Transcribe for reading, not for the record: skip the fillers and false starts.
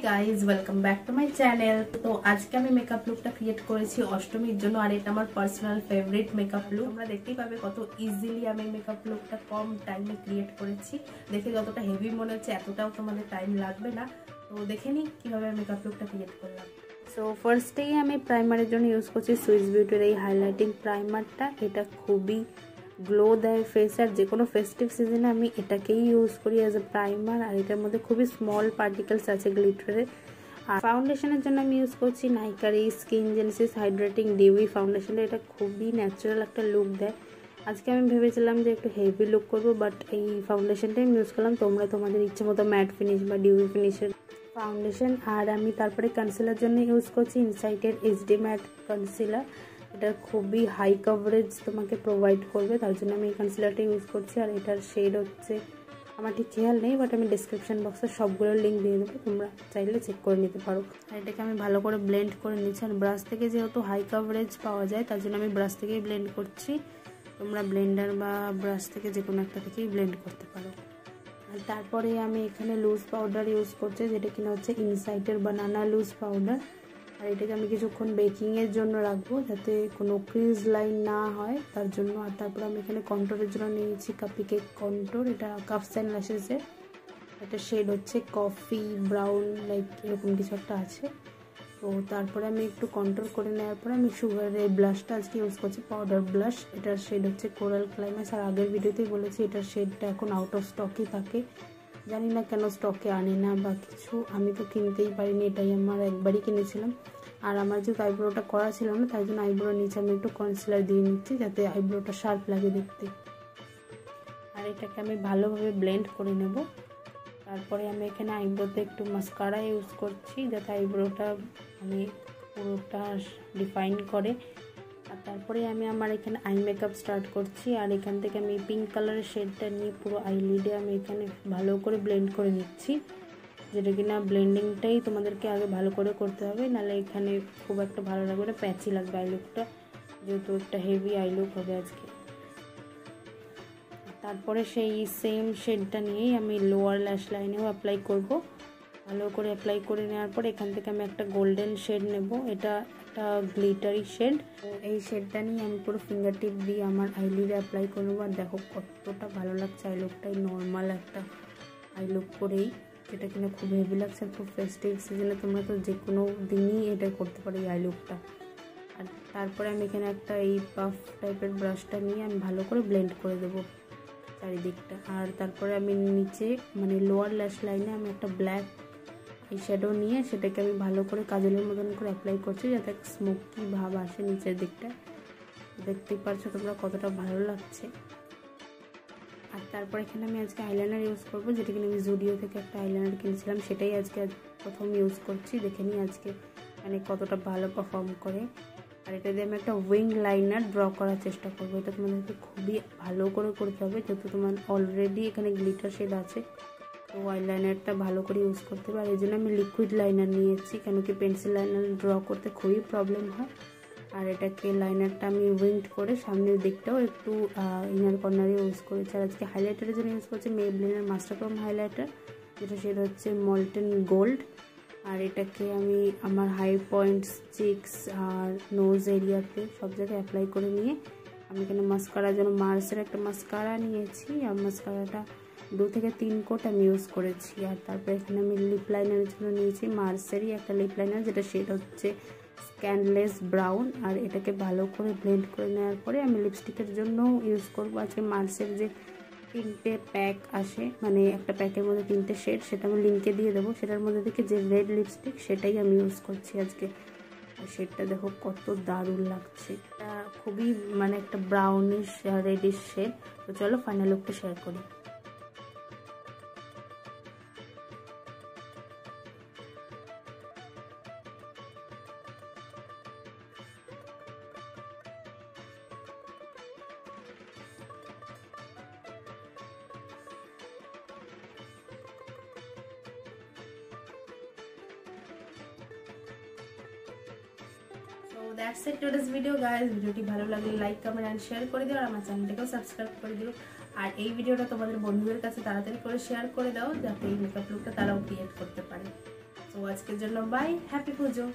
Guys, welcome back to my channel. তো আজকে আমি মেকআপ লুকটা ক্রিয়েট করেছি অষ্টমীর জন্য, আর এটা আমার পার্সোনাল ফেভারিট মেকআপ লুক। তোমরা দেখতেই পাবে কত ইজিলি আমি মেকআপ লুকটা কম টাইমে ক্রিয়েট করেছি। দেখে যতটা হেভি মনে হচ্ছে এতটাও তোমাদের টাইম লাগবে না। তো দেখে নিই কীভাবে মেকআপ লুকটা ক্রিয়েট করলাম। সো ফার্স্টেই আমি প্রাইমারের জন্য ইউজ করছি সুইস বিউটির এই হাইলাইটিং প্রাইমারটা। এটা খুবই গ্লো দেয় ফেস, আর যে কোনো ফেস্টিভ সিজনে আমি এটাকেই ইউজ করি অ্যাজ এ প্রাইমার। আর এটার মধ্যে খুবই স্মল পার্টিকেলস আছে গ্লিটারের। আর ফাউন্ডেশনের জন্য আমি ইউজ করছি নাইকার এই স্কিন জেনেসিস হাইড্রেটিং ডিউই ফাউন্ডেশনটা। এটা খুবই ন্যাচারাল একটা লুক দেয়। আজকে আমি ভেবেছিলাম যে একটু হেভি লুক করবো, বাট এই ফাউন্ডেশনটাই আমি ইউজ করলাম। তোমরা তোমাদের ইচ্ছে মতো ম্যাট ফিনিশ বা ডিউই ফিনিশের ফাউন্ডেশন। আর আমি তারপরে কনসিলার জন্য ইউজ করছি ইনসাইটের এইচডি ম্যাট কনসিলার। এটা খুবই হাই কভারেজ তোমাকে প্রোভাইড করবে, তার জন্য আমি এই কনসিলারটা ইউজ করছি। আর এটার শেড হচ্ছে, আমার ঠিক খেয়াল নেই, বাট আমি ডিসক্রিপশন বক্সে সবগুলোর লিঙ্ক দিয়ে দেবো, তোমরা চাইলে চেক করে নিতে পারো। আর এটাকে আমি ভালো করে ব্লেন্ড করে নিচ্ছি। আর ব্রাশ থেকে যেহেতু হাই কভারেজ পাওয়া যায়, তার জন্য আমি ব্রাশ থেকেই ব্লেন্ড করছি। তোমরা ব্লেন্ডার বা ব্রাশ থেকে যে কোনো একটা থেকেই ব্লেন্ড করতে পারো। আর তারপরে আমি এখানে লুজ পাউডার ইউজ করছি, যেটা কিনা হচ্ছে ইনসাইটের বানানা লুজ পাউডার। আর এটাকে আমি কিছুক্ষণ বেকিংয়ের জন্য রাখবো, যাতে কোনো ক্রিজ লাইন না হয় তার জন্য। আর তারপর আমি এখানে কন্ট্রোরের জন্য নিয়েছি কাপি কেক কন্ট্রোর। এটা কাপস অ্যান্ড ল্যাশেসের। এটা শেড হচ্ছে কফি ব্রাউন, লাইক এরকম কিছু একটা আছে। তো তারপরে আমি একটু কন্ট্রোল করে নেওয়ার পরে আমি সুগারের ব্লাশটা আজকে ইউজ করছি, পাউডার ব্লাশ। এটার শেড হচ্ছে কোরাল ক্লাইম্যাক্স। আর আগের ভিডিওতেই বলেছি এটার শেডটা এখন আউট অফ স্টকই থাকে, জানি না কেন স্টকে আনে না বা কিছু, আমি তো কিনতেই পারিনি, এটাই আমার একবারই কিনেছিলাম। আর আমার যেহেতু আইব্রোটা করা ছিল না, তাই জন্য আইব্রোর নিচে আমি একটু কনসিলার দিয়ে নিচ্ছি, যাতে আইব্রোটা শার্প লাগে দেখতে। আর এটাকে আমি ভালোভাবে ব্লেন্ড করে নেব। তারপরে আমি এখানে আইব্রোতে একটু মাস্কারা ইউজ করছি, যাতে আইব্রোটা মানে পুরোটা ডিফাইন করে। আর তারপরে আমি আমার এখানে আই মেকআপ স্টার্ট করছি। আর এখান থেকে আমি পিঙ্ক কালারের শেডটা নিয়ে পুরো আইলিডে আমি এখানে ভালো করে ব্লেন্ড করে নিচ্ছি, যেটা কিনা ব্লেন্ডিংটাই তোমাদেরকে আগে ভালো করে করতে হবে, নাহলে এখানে খুব একটা ভালো লাগবে না, প্যাচি লাগবে আই লুকটা, যেহেতু একটা হেভি আই লুক হবে আজকে। তারপরে সেই সেম শেডটা নিয়েই আমি লোয়ার ল্যাশ লাইনেও অ্যাপ্লাই করব। ভালো করে অ্যাপ্লাই করে নেওয়ার পর এখান থেকে আমি একটা গোল্ডেন শেড নেব, এটা একটা গ্লিটারি শেড। তো এই শেডটা নিয়ে আমি পুরো ফিঙ্গার টিপ দিয়ে আমার আইলিডে অ্যাপ্লাই করবো। আর দেখো কতটা ভালো লাগছে আই লুকটাই, নর্মাল একটা আই লুক করেই, যেটা কিনা খুব হেভি লাগছে। খুব ফেস্টিভ সিজনে তোমরা তো যে কোনো দিনই এটা করতে পারো এই আই লুকটা। আর তারপরে আমি এখানে একটা এই পাফ টাইপের ব্রাশটা নিয়ে আমি ভালো করে ব্লেন্ড করে দেবো চারিদিকটা। আর তারপরে আমি নিচে মানে লোয়ার ল্যাশ লাইনে আমি একটা ব্ল্যাক আই শ্যাডো নিয়ে সেটাকে আমি ভালো করে কাজলের মতন করে অ্যাপ্লাই করছি, যাতে স্মোকি ভাব আসে নিচের দিকটা। দেখতেই পারছো তোমরা কতটা ভালো লাগছে। আর তারপর এখানে আমি আজকে আইলাইনার ইউজ করবো, যেটা কিনা আমি জুডিও থেকে একটা আইলাইনার কিনেছিলাম, সেটাই আজকে প্রথম ইউজ করছি। দেখে নিই আজকে মানে কতটা ভালো পারফর্ম করে। আর এটা দিয়ে আমি একটা উইং লাইনার ড্র করার চেষ্টা করবো। এটা তোমাদেরকে খুবই ভালো করে করতে হবে, যেহেতু তোমার অলরেডি এখানে গ্লিটার শেড আছে, তো আইলাইনারটা ভালো করে ইউজ করতে হবে। আর এই জন্য আমি লিকুইড লাইনার নিয়েছি, কেন কি পেন্সিল লাইনার ড্র করতে খুবই প্রবলেম হয়। আর এটাকে লাইনারটা আমি উইংড করে সামনের দিকটাও একটু ইনার কর্নারে ইউজ করেছি। আর আজকে হাইলাইটারের জন্য ইউজ করছি মেবলিনের মাস্টার ক্রোম হাইলাইটার, যেটা সেটা হচ্ছে মল্টেন গোল্ড। আর এটাকে আমি আমার হাই পয়েন্টস, চিক্স আর নোজ এরিয়াতে সব জায়গায় অ্যাপ্লাই করে নিয়ে আমি এখানে মাস্কারার জন্য মার্সের একটা মাস্কারা নিয়েছি। আর মাস্কারাটা 2 থেকে 3 কোট আমি ইউজ করেছি। আর তারপরে এখানে আমি লিপ লাইনারের জন্য নিয়েছি মার্সেরই একটা লিপ লাইনার, যেটা সেটা হচ্ছে স্ক্যানলেস ব্রাউন। আর এটাকে ভালো করে ব্লেন্ড করে নেওয়ার পরে আমি লিপস্টিকের জন্য ইউজ করবো আজকে মার্সের যে 3টে প্যাক আসে, মানে একটা প্যাকের মধ্যে 3টে শেড, সেটা আমি লিঙ্কে দিয়ে দেবো। সেটার মধ্যে থেকে যে রেড লিপস্টিক সেটাই আমি ইউজ করছি আজকে। আর শেডটা দেখো কত দারুণ লাগছে, এটা খুবই মানে একটা ব্রাউনিশ রেডিশ শেড। তো চলো ফাইনাল লুকটা শেয়ার করি। So that's it today's video guys. ভিডিওটি ভালো লাগলে লাইক কমেন্ট এন্ড শেয়ার করে দিও, আর আমার চ্যানেলটাকেও সাবস্ক্রাইব করে দিও। আর এই ভিডিওটা তোমাদের বন্ধুদের কাছে তাড়াতাড়ি করে শেয়ার করে দাও, যাতে এই মেকআপ লুকটা তারাও ক্রিয়েট করতে পারে। সো আজকের জন্য বাই, হ্যাপি পুজো।